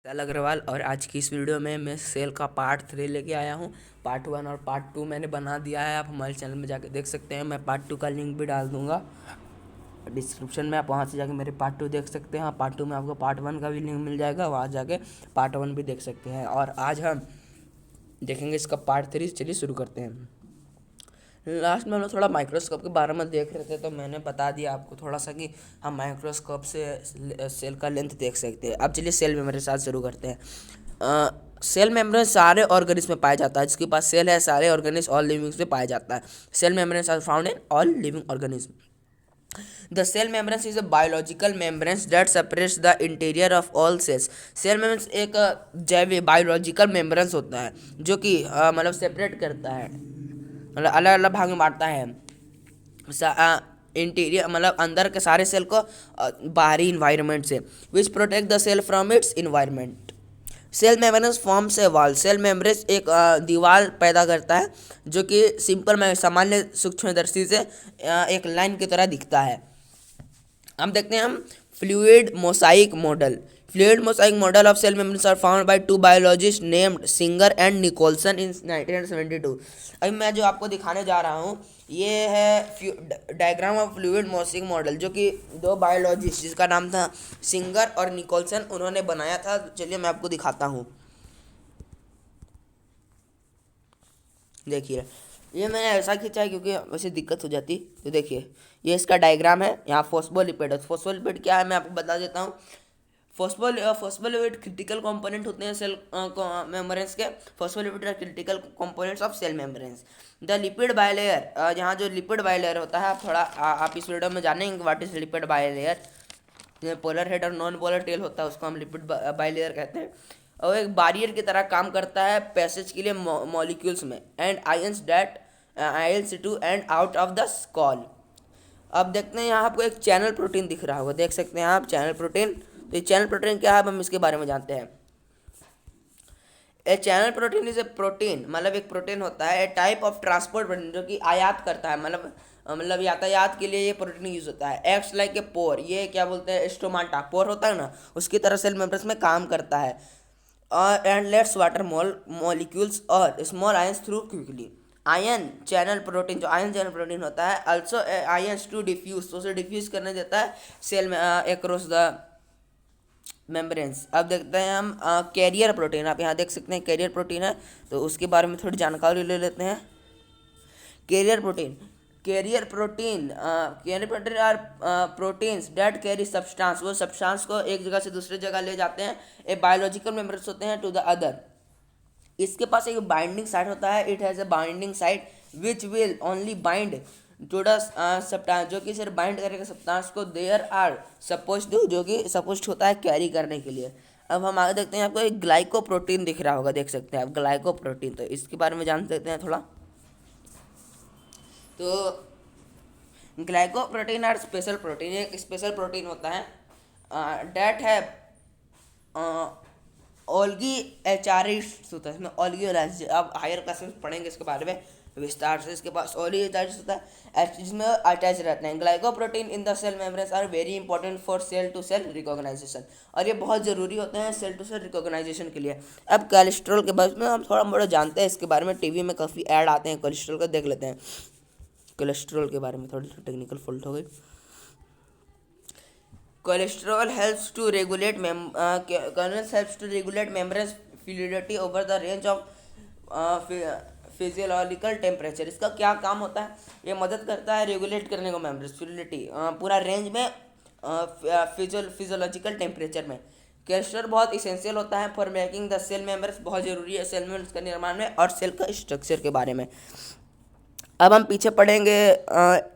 विशाल अग्रवाल। और आज की इस वीडियो में मैं सेल का पार्ट 3 लेके आया हूँ। पार्ट 1 और पार्ट 2 मैंने बना दिया है, आप हमारे चैनल में जाके देख सकते हैं। मैं पार्ट 2 का लिंक भी डाल दूंगा डिस्क्रिप्शन में, आप वहाँ से जाके मेरे पार्ट 2 देख सकते हैं। पार्ट 2 में आपको पार्ट 1 का भी लिंक मिल जाएगा, वहाँ जाके पार्ट 1 भी देख सकते हैं। और आज हम देखेंगे इसका पार्ट 3। चलिए शुरू करते हैं। लास्ट में हम लोग थोड़ा माइक्रोस्कोप के बारे में देख रहे थे, तो मैंने बता दिया आपको थोड़ा सा कि हम माइक्रोस्कोप से सेल का लेंथ देख सकते हैं। अब चलिए सेल में मेरे साथ शुरू करते हैं। सेल मेम्ब्रेन सारे ऑर्गेनिज्म में पाया जाता है। जिसके पास सेल है सारे ऑर्गेनिज्म ऑल लिविंग्स में पाया जाता है। Cell membranes are found in all living organism. The cell membrane is a biological membrane that separates the interior of all cells. Cell membrane एक जैविक बायोलॉजिकल मेम्ब्रेन्स होता है जो कि मतलब सेपरेट करता है, मतलब अलग अलग भाग में बांटता है इंटीरियर मतलब अंदर के सारे सेल को बाहरी इन्वायरमेंट से, which protect the cell from its environment. Cell membrane forms a wall. Cell membrane एक दीवार पैदा करता है जो कि सिंपल में सामान्य सूक्ष्मदर्शी से एक लाइन की तरह दिखता है। अब देखते हैं हम fluid mosaic model. Fluid mosaic model of cell membranes are found by two biologist named Singer and Nicolson in 1972। अभी मैं जो आपको दिखाने जा रहा हूँ ये है diagram of fluid mosaic model, जो कि दो बायोलॉजिस्ट जिसका नाम था सिंगर और निकोलसन उन्होंने बनाया था। चलिए मैं आपको दिखाता हूँ। देखिए ये मैंने ऐसा खींचा है क्योंकि वैसे दिक्कत हो जाती। तो देखिए ये इसका डायग्राम है। यहाँ फॉस्फोलिपिड है। फॉस्फोलिपिड क्या है मैं आपको बता देता हूँ। फॉस्फोलिपिड क्रिटिकल कंपोनेंट होते हैं सेल मेम्ब्रेन्स के। Phospholipid are critical components of cell membranes. The lipid bilayer, यहाँ जो लिपिड बायलेयर होता है आप थोड़ा आप इस वीडियो में जानेंगे व्हाट इज लिपिड बायलेयर। जिसमें पोलर हेड और नॉन पोलर टेल होता है उसको हम लिपिड बायलेयर कहते हैं। और एक बैरियर की तरह काम करता है पैसेज के लिए मॉलिक्यूल्स में and ions that ions to and out of the स्कॉल। अब देखते हैं यहाँ आपको एक चैनल प्रोटीन दिख रहा होगा, देख सकते हैं आप चैनल प्रोटीन। तो ये चैनल प्रोटीन क्या है हम इसके बारे में जानते हैं। A channel protein is a protein, मतलब एक प्रोटीन होता है a type of transport protein जो कि आयात करता है, मतलब यातायात के लिए ये प्रोटीन यूज होता है। एक्ट्स लाइक ए पोर, ये क्या बोलते हैं स्टोमाटा पोर होता है ना, उसकी तरह सेल मेम्ब्रेन्स में काम करता है। और एंड लेट्स वाटर मॉलिक्यूल्स और small ions through quickly. Ion channel protein, जो आयन चैनल प्रोटीन होता है अल्सो आयंस टू डिफ्यूज, तो उसे डिफ्यूज करने देता है सेल में अक्रॉस द मेम्ब्रेन्स। अब देखते हैं हम कैरियर प्रोटीन। आप यहाँ देख सकते हैं कैरियर प्रोटीन है, तो उसके बारे में थोड़ी जानकारी ले लेते हैं। Carrier protein are proteins that carry substance, वो सब्सटेंस को एक जगह से दूसरी जगह ले जाते हैं। ए बायोलॉजिकल मेम्ब्रेन्स होते हैं टू द अदर। इसके पास एक बाइंडिंग साइट होता है, it has a binding site which will only bind to the substance, जो कि सिर्फ बाइंड करेगा सब्सटेंस को। देयर आर सपोज टू, जो कि सपोज होता है कैरी करने के लिए। अब हम आगे देखते हैं, आपको एक ग्लाइकोप्रोटीन दिख रहा होगा, देख सकते हैं आप ग्लाइकोप्रोटीन। तो इसके बारे में जान सकते हैं थोड़ा। तो ग्लाइकोप्रोटीन आर स्पेशल प्रोटीन, एक स्पेशल प्रोटीन होता है डेट है ओल्गी एचारिस्ट होता है, इसमें ओल्गी अब हायर क्लास में पढ़ेंगे इसके बारे में विस्तार से। इसके पास ओल्गी एचारिस्ट होता है जिसमें अटैच रहते हैं। Glycoprotein in the cell membranes are very important for cell to cell recognition, और ये बहुत ज़रूरी होते हैं सेल टू सेल रिकॉग्नाइजेशन के लिए। अब कोलेस्ट्रॉल के बारे में हम थोड़ा मोड़ा जानते हैं, इसके बारे में टीवी में काफ़ी ऐड आते हैं कोलेस्ट्रॉल का, देख लेते हैं कोलेस्ट्रॉल के बारे में। थोड़ी टेक्निकल फॉल्ट हो गई। Cholesterol helps to regulate membrane fluidity over the range of physiological temperature. इसका क्या काम होता है, ये मदद करता है रेगुलेट करने को मेम्ब्रेन फ्लूइडिटी पूरा रेंज में फिजियोलॉजिकल टेम्परेचर में। कोलेस्ट्रॉल बहुत इसेंशियल होता है for making the cell membranes, बहुत ज़रूरी है सेल मेम्ब्रेन्स का निर्माण में और सेल का स्ट्रक्चर के बारे में। अब हम पीछे पढ़ेंगे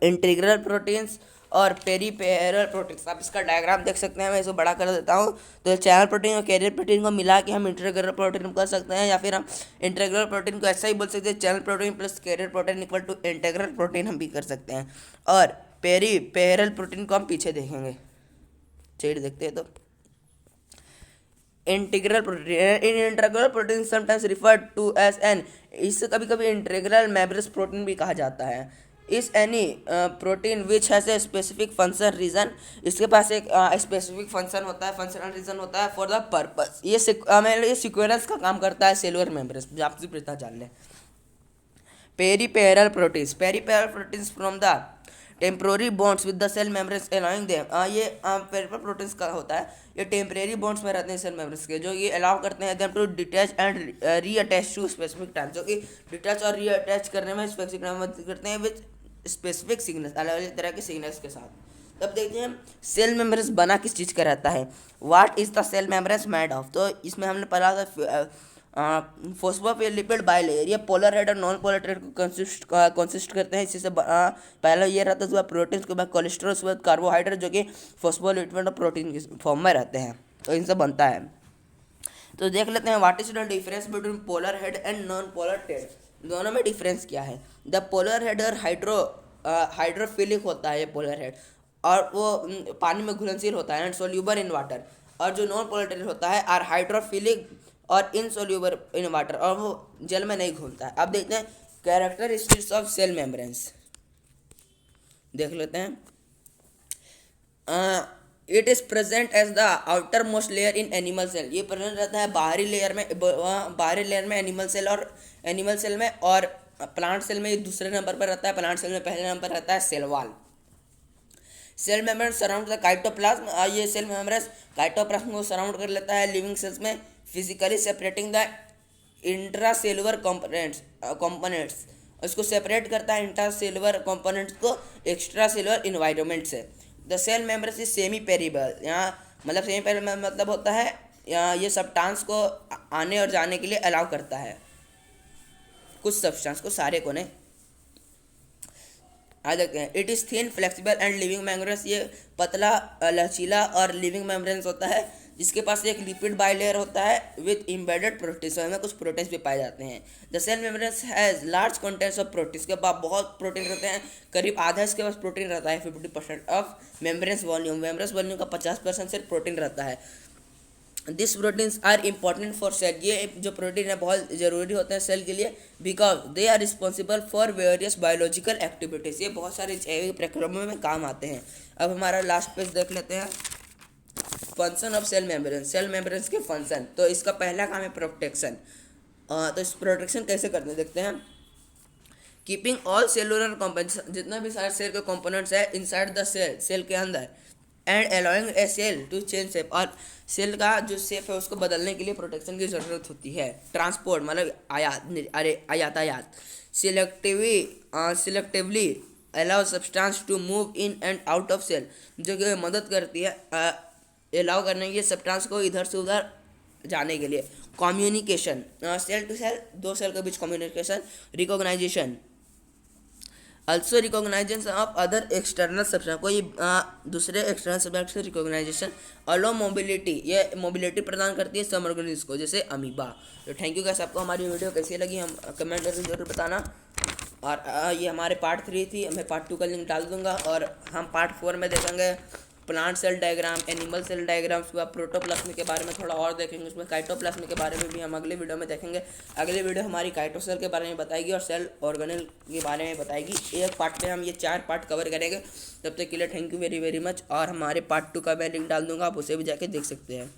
इंटीग्रल प्रोटीन्स और पेरीपेरल प्रोटीन्स। आप इसका डायग्राम देख सकते हैं, मैं इसको बड़ा कर देता हूँ। तो चैनल प्रोटीन और कैरियर प्रोटीन को मिला के हम इंटीग्रल प्रोटीन कर सकते हैं, या फिर हम इंटीग्रल प्रोटीन को ऐसा ही बोल सकते हैं channel protein plus carrier protein equal to integral protein हम भी कर सकते हैं। और पेरीपेरल प्रोटीन को हम पीछे देखेंगे, चलिए देखते हैं। तो integral protein sometimes referred to as an, इससे कभी कभी इंटीग्रल मेम्ब्रेन प्रोटीन भी कहा जाता है। Is any protein which has a specific function region, इसके पास एक स्पेसिफिक फंक्शन होता है, फंक्शनल रीजन होता है फॉर द पर्पस। ये सिक्वेंस का काम करता है सेलुलर मेम्ब्रेन, जो आपसे पता जान लें। Peripheral proteins from the temporary bonds with the cell membranes allowing them, ये पेरिपेरल प्रोटीन्स का होता है, ये टेम्परेरी बॉन्ड्स में रहते हैं सेल मेम्ब्रेन्स के, जो ये अलाउ करते हैं them to detach and reattach to specific time, जो कि डिटैच और रीअटैच करने में स्पेसिफिक टाइम मदद करते हैं विद स्पेसिफिक सिग्नल्स, अलग अलग तरह के सिग्नल्स के साथ। तब देखते हैं सेल मेम्ब्रेन्स बना किस चीज़ का रहता है। What is the cell membranes made of, तो इसमें हमने पढ़ा था फॉस्फोलिपिड बाइलेयर, ये पोलर हेड और नॉन पोलर हेड को कंसिस्ट करते हैं। इसी से पहला ये रहता है उसके बाद प्रोटीन, उसके बाद कोलेस्ट्रॉल, उसके बाद कार्बोहाइड्रेट, जो कि फॉस्फोलिपिड और प्रोटीन के फॉर्म में रहते हैं, तो इनसे बनता है। तो देख लेते हैं what is the difference between polar head and non polar head, दोनों में डिफरेंस क्या है। द पोलर हेड और हाइड्रोफिलिक होता है ये पोलर हेड, और वो पानी में घुलनशील होता है एंड सोल्यूबल इन वाटर, और जो नॉन पोलर हेड होता है आर हाइड्रोफिलिक और इनसोल्यूबल इन वाटर, और वो जल में नहीं घुलता है। अब देखते हैं कैरेक्टरिस्टिक्स ऑफ सेल मेम्ब्रेन्स, देख लेते हैं। It is present as the outer most layer in animal cell, ये प्रेजेंट रहता है बाहरी लेयर में एनिमल सेल में, और प्लांट सेल में ये दूसरे नंबर पर रहता है, प्लांट सेल में पहले नंबर पर रहता है cell wall. Cell membrane surround the cytoplasm, ये सेल मेम्ब्रेन काइटोप्लाज्म को सराउंड कर लेता है लिविंग सेल्स में, physically separating the intracellular components, उसको सेपरेट करता है इंट्रासेलुलर कंपोनेंट्स को एक्स्ट्रा सेलुलर इन्वायरमेंट से। The cell membrane is semi permeable, यहाँ मतलब सेमी पेरिबल मतलब होता है यहाँ ये सब्सटेंस को आने और जाने के लिए अलाउ करता है, कुछ सब्सटेंस को, सारे को नहीं। आ देखते हैं। It is thin flexible and living membranes, ये पतला लचीला और लिविंग मेम्ब्रेन्स होता है, जिसके पास एक लिपिड बाइलेयर होता है विद इम्बेडेड प्रोटीन्स, में कुछ प्रोटीन्स भी पाए जाते हैं। The cell membranes has large contents of proteins, के पास बहुत प्रोटीन रहते हैं, करीब आधा इसके पास प्रोटीन रहता है, 50% ऑफ मेम्ब्रेन्स वॉल्यूम का 50% सिर्फ प्रोटीन रहता है। This proteins are important for cell, ये जो प्रोटीन है बहुत ज़रूरी होते हैं सेल के लिए, because they are responsible for various biological activities, ये बहुत सारी जैविक प्रक्रियाओं में काम आते हैं। अब हमारा लास्ट पेज देख लेते हैं, फंक्शन ऑफ सेल मेम्ब्रेन्स के फंक्शन। तो इसका पहला काम है प्रोटेक्शन, तो इस प्रोटेक्शन कैसे करते हैं देखते हैं। कीपिंग ऑल सेलुलर कंपोनेंट्स, जितना भी सारे सेल के कंपोनेंट्स है इनसाइड द सेल के अंदर, and allowing a cell to change shape, और सेल का जो शेप है उसको बदलने के लिए प्रोटेक्शन की ज़रूरत होती है। ट्रांसपोर्ट मतलब यातायात। Selectively allow substance to move in and out of cell, जो कि मदद करती है अलाउ करने के सब्सटेंस को इधर से उधर जाने के लिए। कम्युनिकेशन, सेल टू सेल, दो सेल के बीच communication. Recognisation, also recognition of other external substance, कोई दूसरे एक्सटर्नल सब्सटेंस से रिकॉग्नाइजेशन। अलो मोबिलिटी, ये मोबिलिटी प्रदान करती है सम ऑर्गेनिज्म को, जैसे अमीबा। तो थैंक यू गाइस, आपको हमारी वीडियो कैसी लगी हम कमेंट करके जरूर बताना। और ये हमारे पार्ट 3 थी, मैं पार्ट 2 का लिंक डाल दूंगा, और हम पार्ट 4 में देखेंगे plant cell diagram, animal cell diagram, उसके बाद प्रोटोप्लाज्म के बारे में थोड़ा और देखेंगे, उसमें काइटोप्लाज्म के बारे में भी हम अगले वीडियो में देखेंगे। अगले वीडियो हमारी काइटोसेल के बारे में बताएगी और सेल ऑर्गेनेल के बारे में बताएगी। एक पार्ट में हम ये 4 पार्ट कवर करेंगे। तब तक के लिए thank you very very much, और हमारे पार्ट 2 का मैं लिंक डाल दूंगा, आप उसे भी जाके देख सकते हैं।